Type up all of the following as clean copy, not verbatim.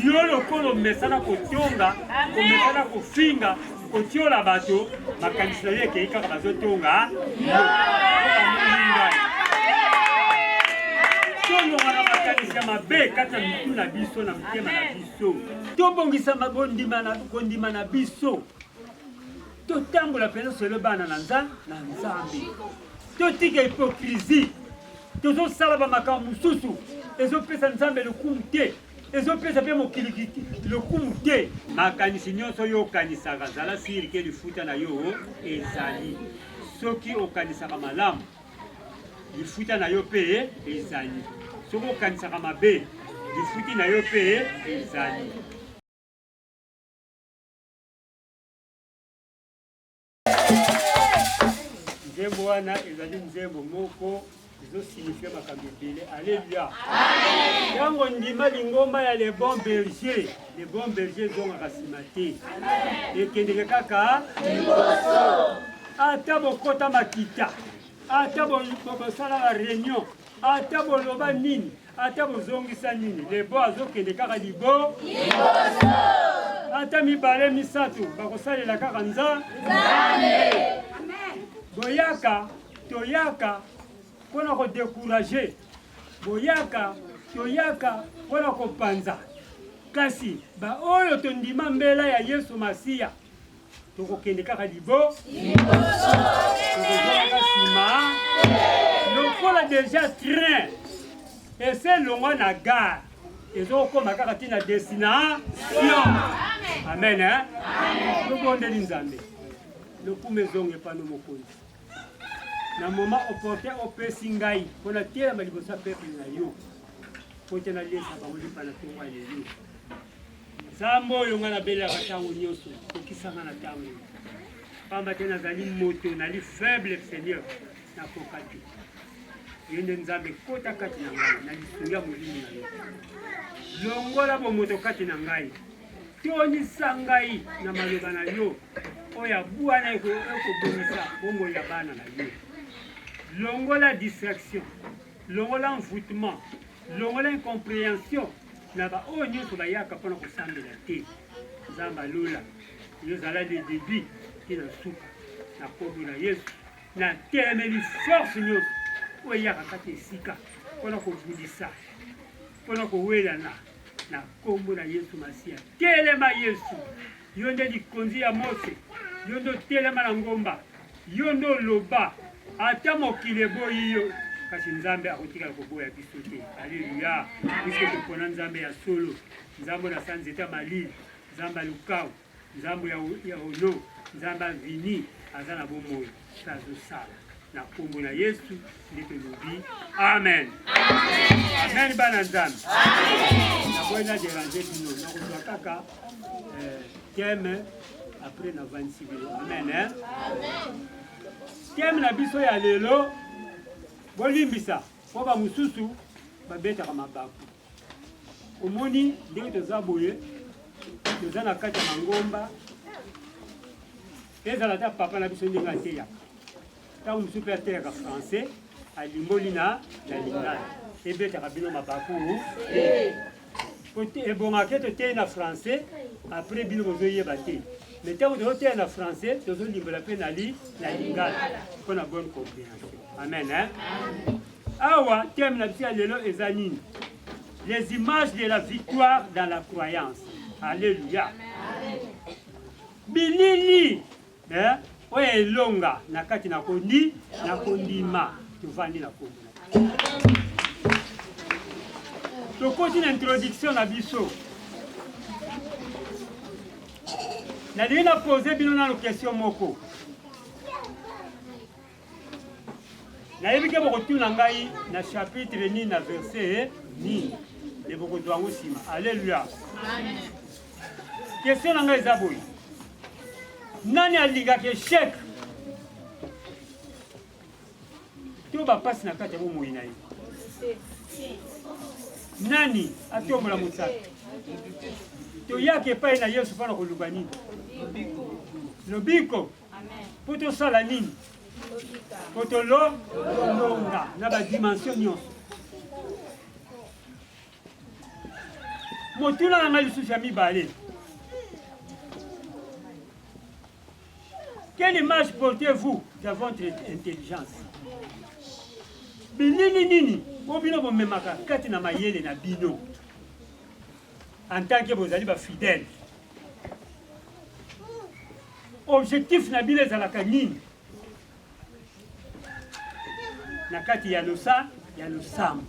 yo lokolo mesana kotonga komesana kofinga kotiola bato makanisi na yo ekei kaka bazotonga tolonga na makanisi ya mabe kati na mitu na biso na motema na biso tobongisa kondima na biso totambola mpenza solo bana na nzambe totika hypocrisie tozosala bamakambo mosusu ezopesa nzambe lokumu te ezopesa mpe mokili lokumu te makanisi nyonso oyo okanisaka zala siri ke lifuta na yo ezali soki okanisaka malamu lifuta na yo mpe ezali soki okanisaka mabe lifuti na yo mpe ezali nzembo wana ezali nzembo moko ezosinifie makambo ebele. Alleluya. Ntango ndima lingomba ya le bon berger ezongaka nsima te ekendeke kaka liboso ata bokota makita ata bosala ba réunion ata boloba nini ata bozongisa nini lebo azokende kaka liboso ata mibale misato bakosalela kaka nzambe boyaka toyaka mpona kodécourage boyaka toyaka mpona kopanza kasi baoyo tondima mbela ya yesu masiya tokokende kaka liboso tokozwaka nsima lokola deja train ese longwa na gare ezokoma kaka ntina destination. Amen. Tobondeli nzambe lokumu ezonge pano mokonzi na moma opportun opesi ngai mpona telema liboso ya peuple na yo po te naliesa bango lipa na tongo ya lelo nzambe oyo ngai nabelelaka ntango nyonso okisanga na ntango pamba te nazali moto nali faible seigneur nakoka te yo nde nzambe kota kati na ngai na lisungi ya molimo na yo longola bomoto kati na ngai tonisa ngai na maloba na yo oyo abwana ekobongisa bomoi ya bana na yo longola distraction longola envoûtement longola incompréhension na baoyo nyonso bayaka mpona kosambela te nzambe alola yo zala le début te na suka na kombo na yesu na telemeli force nyonso oyo eyaka kati esika mpona kobudisa mpona kowelana na kombo na yesu masiya telema yesu yo nde likonzi ya mose yo nde otelema na ngomba yo nde oloba ata mokili eboyi yo kasi nzambe akotikala koboya biso te. Alleluya. Biso topona nzambe ya solo nzambe na sa nzete ya malili nzambe ya lukau nzambe ya ono nzambe ya vini aza na bomoi tazosala na kombo na yesu nde tolobi amen. Amen bana nzambe naboyi na déranger bino nakozwa kaka teme après na 26 bilo. Amen. Teme na biso ya lelo bolimbisa po bamosusu babetaka mabaku omoni ndenge toza boye toza na kati ya mangomba ezala ta papa na biso ndenge ateyaka ntango mosusu mpe ateyaka français alimboli na lingala ebetaka bino mabaku ebongaka toteyi na français après bino bozoyeba te mais ntango tozoteya na français tozolimbola mpe na lingala mpo na bonne compréhension. Amen. Awa, thème na biso ya lelo eza nini? Les images de la victoire dans la croyance. Alléluia. Bilili oyo elonga na kati na kondima tovandi na kombo. Tokoti na introduction na biso. Nalingi na pose bino na question moko. Nayebi ke bokotuna ngai na chapitre ni na verset ni le bokozwa yango nsima. Alleluya. Question na ngai eza boye. Nani alingaka échec to bapasi na kati ya bomoi na ye? Nani atombola mosaka? Toyaka epai na yesu mpona koluba nini? Lobiko mpo tosala nini? Po tolonga na badimension nyonso. motuna na ngai lisusu ya mibale. Quelle image portez-vous de votre intelligence? Binini nini obino bomemaka kati na mayele na bino en tant que bozali ba fidèle. Objectif na bino ezalaka nini? Na kati ya losambo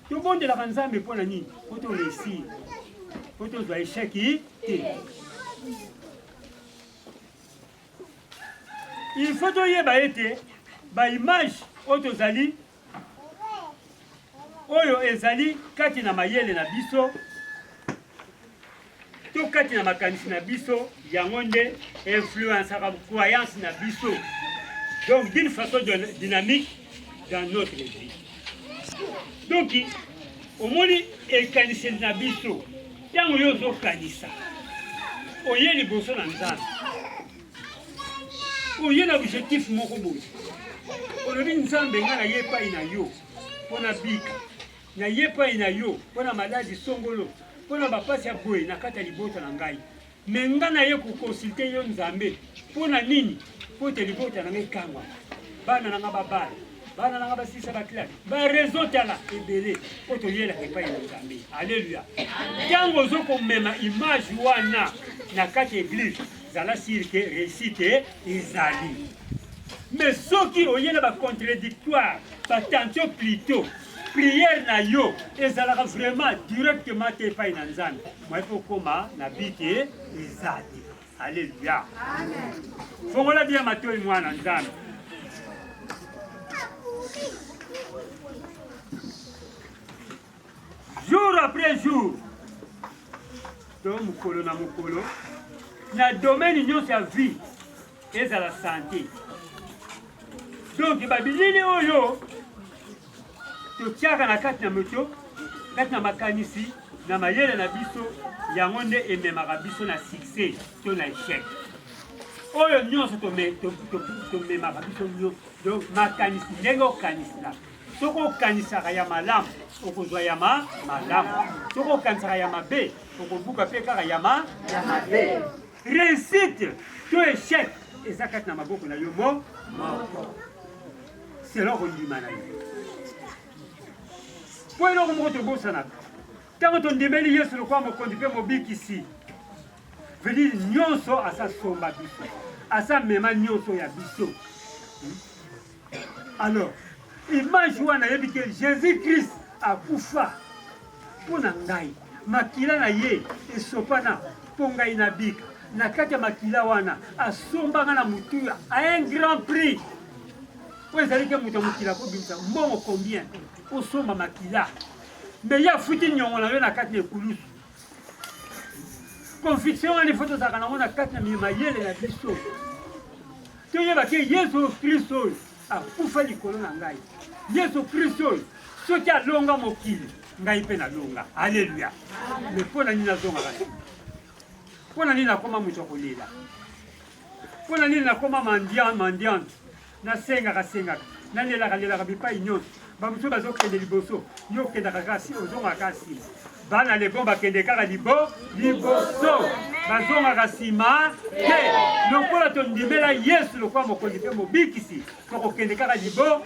tobondelaka Nzambe mpona nini? Po tolesir, po tozwa esheki te. Il faut toyeba ete baimage oyo tozali oyo ezali kati na mayele na biso to kati na makanisi na biso yango nde influenceaka croyance na biso, donc d'une façon dynamique dans notre vie. Donc omoni ekaniseli na biso ntango yo ozokanisa oye liboso na Nzambe, oye na objectif moko boye, olobi Nzambe nga naye epai na yo mpona bika, naye epai na yo mpona maladi songolo, mpona bapasi ya boye na kati ya libota na ngai, me nga naye kokonsulte yo Nzambe mpona nini? Po te libota na ngai ekangwa, bana na nga babala, bana na nga basisa baklase barezo tala ebele po toyelaka epai na Nzambe. Alleluya. Ntango ozokomema image wana na kati ya eglise zala sirke réussite ezali. Mais soki oyena ba contradictoire, ba tension plutôt, prière na yo ezalaka vraiment directement te epai na Nzambe, moi faut koma na bite ezali. Alléluia. Amen. Fongola bien matoi mwana Nzambe. Jour après jour, donc mukolo na mukolo, na domaine nyonso ya vie ezala santé. Donc babilini oyo totiaka na kati na moto, kati na makanisi, na mayele na biso, yango nde ememaka biso na succès to na échec. Oyo nyonso tomemaka biso nyonso. Donc makanisi ndenge okanisaka. Soko okanisaka ya malamu okozwa ya malamu, soko okanisaka ya mabe okobuka mpe kaka ya mabe. Réussite to échec eza kati na maboko na yo moko selon kondima na yo. Po eloko moko tobosanaka ntango tondimeli Yesu lokola mokonzi mpe mobikisi, veut dire nyonso asasomba biso, asamema nyonso ya biso. Alors image wana yebi ke Jésus-Christ akufa mpona ngai, makila na ye esopana mpo ngai na bika, na kati ya makila wana asombanga na mutuya a un grand prix. Po ezali ke moto ya mokila kobimisa mbongo combien osomba makila, me ye afuti nyongo na yo na kati na ekulusu. Conviction wana ifo tozalaka nango na kati na mayele na biso, toyeba ke Yesu Kristo oyo akufa likolo na ngai. Yesu Kristo oyo soki alonga mokili ngai mpe nalonga. Alleluya. Me mpona nini nazongaka te? Mpona nini nakoma moto ya kolela? Mpona nini nakoma mendiante? Nasengaka nalelaka bipai nyonso. Bamosusu bazokende liboso, yo okendaka kasi ozongaka nsima. Bana lebon bakende kaka liboso, bazongaka nsima te. Lokola tondimela Yesu lokola mokonzi mpe mobikisi, tokokende kaka liboso.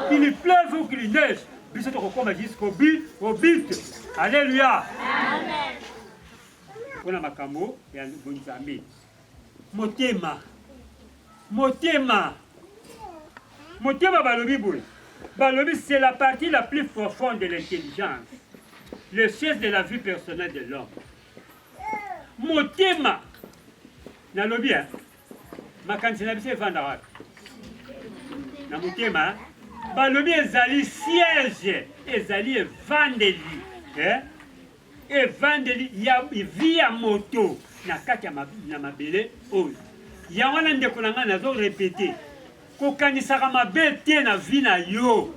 Qu'il pleuve ou qu'il neige, biso tokokoma jusqu'au but. Alléluia. Amen. Mpona makambo ya Nzambe. Motema balobi boye. Balobi, c'est la partie la plus profonde de l'intelligence, le siège de la vie personnelle de l'homme. Motema nalobi makanisi na biso evanda wapi? Na motema balobi ezali siège, ezali evandeli, evandeli ya vie ya moto na kati ya mabele oyo. Yango wana ndeko na ngai nazo répéter, kokanisaka mabe te na vie na yo,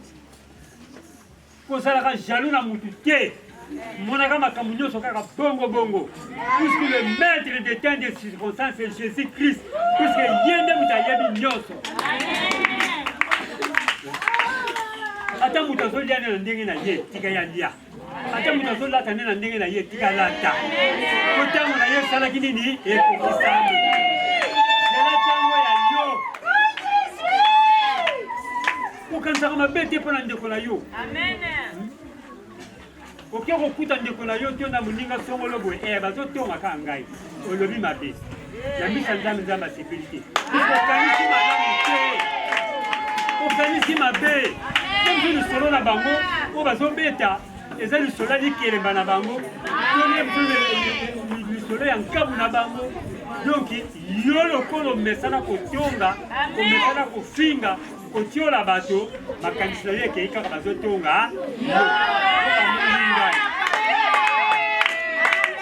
kozalaka jaloux na mutu te, monaka makambo nyonso kaka bongo, puisque le maître des temps des circonstances c'est Jésus-Christ, puisque ye nde mutu ayebi nyonso. Ata mutu azolia na ndenge na ye tika ya lia, ata moto azolata nde na ndenge na ye tika lata po ntango na ye esalaki nini ekokisami zela ntango ya yo okanisaka mabe te mpo na ndeko na yo oke kokuta ndeko na yo tionda moninga songolo boye bazotongaka ngai olobi mabe yambisa nzambe nzambe asepeli te okanisi malamu te okanisi mabe mosu lisolo na bango oyo bazobeta eza lisolo ya likelemba na bango lisolo ya nkabu na bango donc yo lokolo omesana kotonga omesana kofinga kotiola bato makanisi na yo ekei kaka bazotonga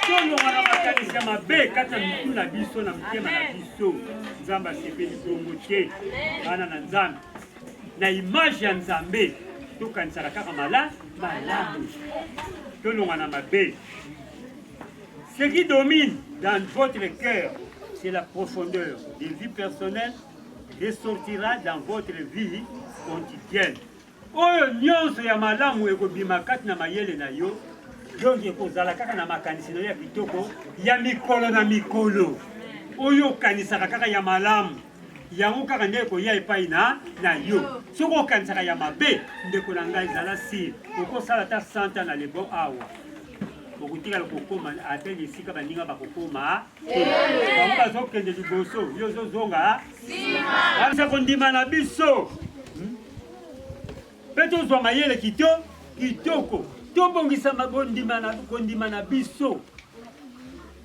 tolongana makanisi ya mabe kati na mitu na biso na motema na biso nzambe asepeli bongo te bana na nzambe na image ya nzambe tokanisaka kaka malamu tolongana mabe. Ce qui domine dans votre cœur, c'est la profondeur des vies personnelles ressortira dans votre vie quotidienne. Oyo nyonso ya malamu ekobima kati na mayele na yo donc ekozala kaka na makanisi na yo ya kitoko ya mikolo na mikolo oyo okanisaka kaka ya malamu yango kaka nde ekoya epai na yo soki okanisaka ya mabe ndeko na ngai ezala sire okosala ata 100 ans na lebon awa okotikala kokoma ate esika baninga bakokoma bango bazokende liboso yo ozozonga alisa kondima na biso mpe tozwa mayele kitoko tobongisa kondima na biso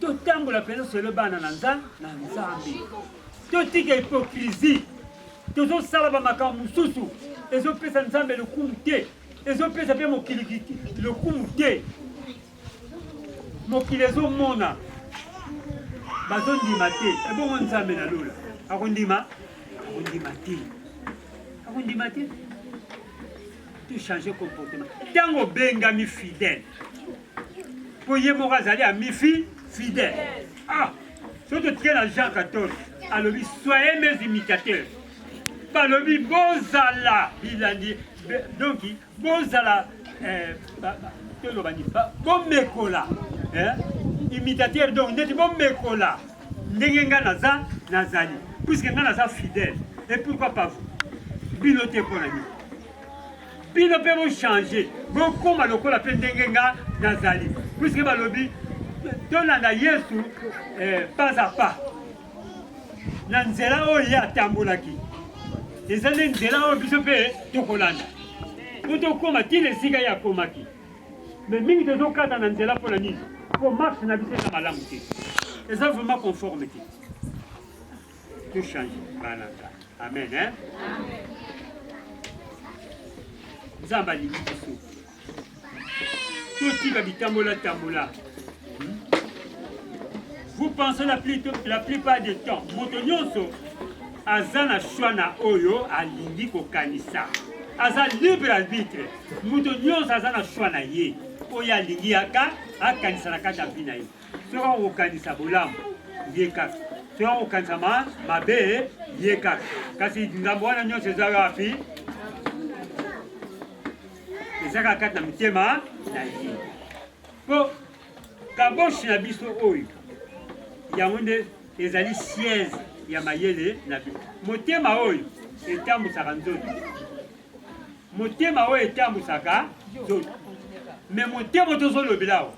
totambola mpenza solo bana na nzambe totika hypocrisie tozosala bamakambo mosusu ezopesa nzambe lokumu te ezopesa mpe mokili lokumu te mokili ezomona bazondima te ebongo nzambe na lola akondima te tochange comportement ntango obengami fidèle po ye moko azali ami fidèle soki totikeli na Jean 14 alobi soyez mes imitateurs balobi bozala bilandi donc bozala tolobani bomekola imitateur donc ndeti bomekola ndenge nga nazali puisque nga naza fidèle et pourquoi pas vous bino te mpo na nini bino mpe bochange bokóma lokola mpe ndenge nga nazali puisque balobi tolanda yesu pas à pas na nzela oyo ye atambolaki eza nde nzela oyo biso mpe tokolanda po tokóma tina esika ye akomaki me mingi tozokata na nzela mpo na nini po marche na biso eza malamu te eza vraiment conforme te tochange bana amen nzambe alingi biso totika bitambola. Vous pensez la plupart du temps moto nyonso aza na choix na oyo alingi kokanisa aza libre arbitre moto nyonso aza na choix na ye oyo alingi akanisa na kati ya vi na ye soki akokanisa bolamu ye kaka soki akokanisa mabe ye kaka kasi ngambo wana nyonso eza wapi ezaka kati na mitema na ye po kaboshi na biso oyo yango nde ezali siège ya mayele na biso motema oyo etambusaka nzoto motema oyo etambusaka nzoto me motema tozolobela awa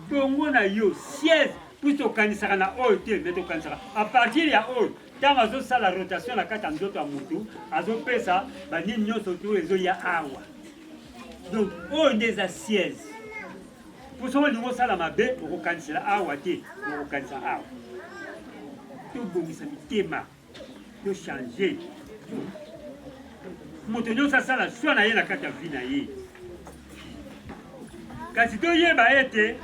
bongo na yo siège puisi tokanisaka na oyo te me tokanisaka a partir ya oyo ntango azosala rotation na kati ya nzoto ya motu azopesa banini nyonso to ezoya awa donc oyo nde eza siège po soki olingi osala mabe okokanisela awa te okokanisa awa tobongisa mitema tochange moto nyonso asala swa na ye na kati ya vi na ye kasi toyeba ete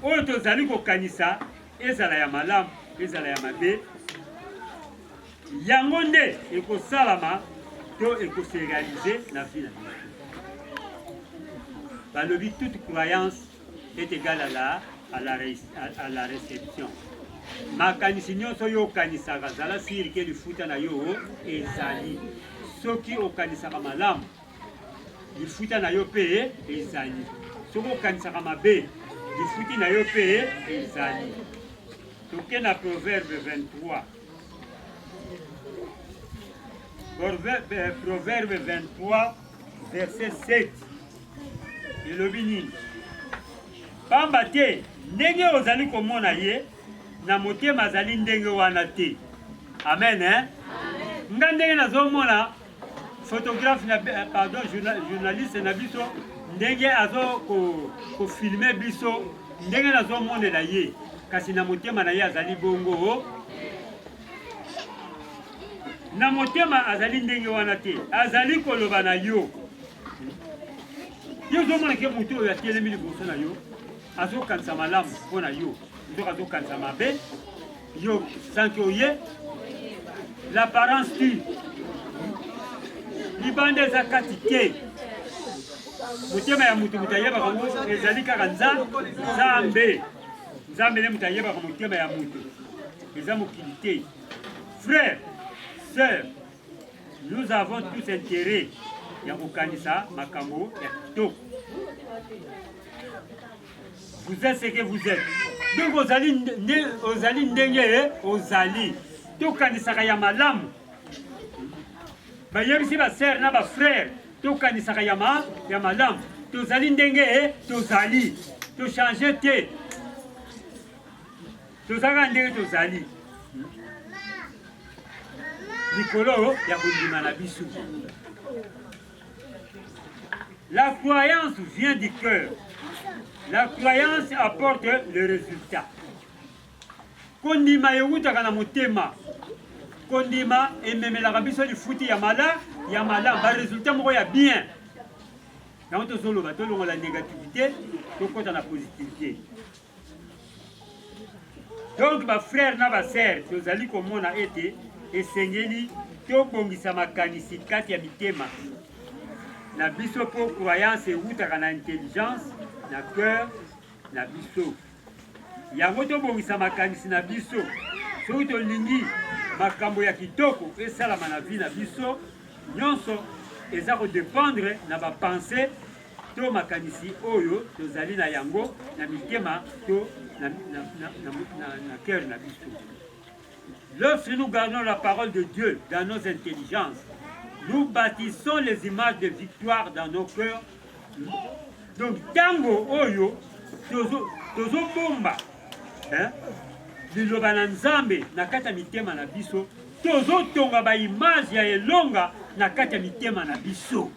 oyo tozali kokanisa ezala ya malamu ezala ya mabe yango nde ekosalama to ekose réaliser na vi na biso balobi toute croyance est égale à la réception. Makanisi nyonso yo okanisaka zala siri ke lifuta na yo ezali soki okanisaka malamu lifuta na yo pe ezali. Soki okanisaka mabe, lifuti na yo pe ezali. Toke na Proverbe 23. Proverbe 23, verset 7. Elobi nini? Pamba te, ndenge ozali komona ye, na motema azali ndenge wana te. Amen, hein? Nga ndenge nazomona photographe pardon journaliste na biso ndenge azo ko filmer biso ndenge nazomonela ye kasi na motema na ye azali bongo na motema azali ndenge wana te azali koloba na yo yo zomona ke moto oyo atelemi liboso na yo azokanisa malamu mpo na yo nzoka azokanisa mabe yo sanki oye l'apparence tue libanda eza kati te motema ya moto moto ayebaka ngo ezali kaka nzambe nzambe nde moto ayebaka motema ya moto eza mokili te. Frère, sœur, nous avons tous intérêt ya kokanisa makambo ya kitoko. Vous êtes ce que vous êtes. Donc ozali ndenge ozali tokanisaka ya malamu bayebisi basere na bafrere tokanisaka ya malamu tozali ndenge tozali tochange te tozalaka ndenge tozali likolo ya kondima na biso. La croyance vient du cœur. La croyance apporte le résultat. Kondima eutaka na motema. Kondima ememelaka biso lifuti ya malamu ba résultat moko ya bien. Yango tozoloba tolongola négativité tokota na positivité. Donc ba frère na ba sœur tozali komona ete esengeli tobongisa makanisi kati ya mitema na biso po croyance eutaka na intelligence na cœur na biso. Yango tobongisa makanisi na biso soki tolingi makambo ya kitoko esalama na vie na biso nyonso eza kodépendre na bapense to makanisi oyo tozali na yango na mitema to na cœur na biso. Lorsque nous gardons la parole de Dieu dans nos intelligences, nous bâtissons les images de victoire dans nos cœurs. Donc tango oyo tozobomba liloba na nzambe na kati ya mitema na biso tozotonga baimage ya elonga na kati ya mitema na biso.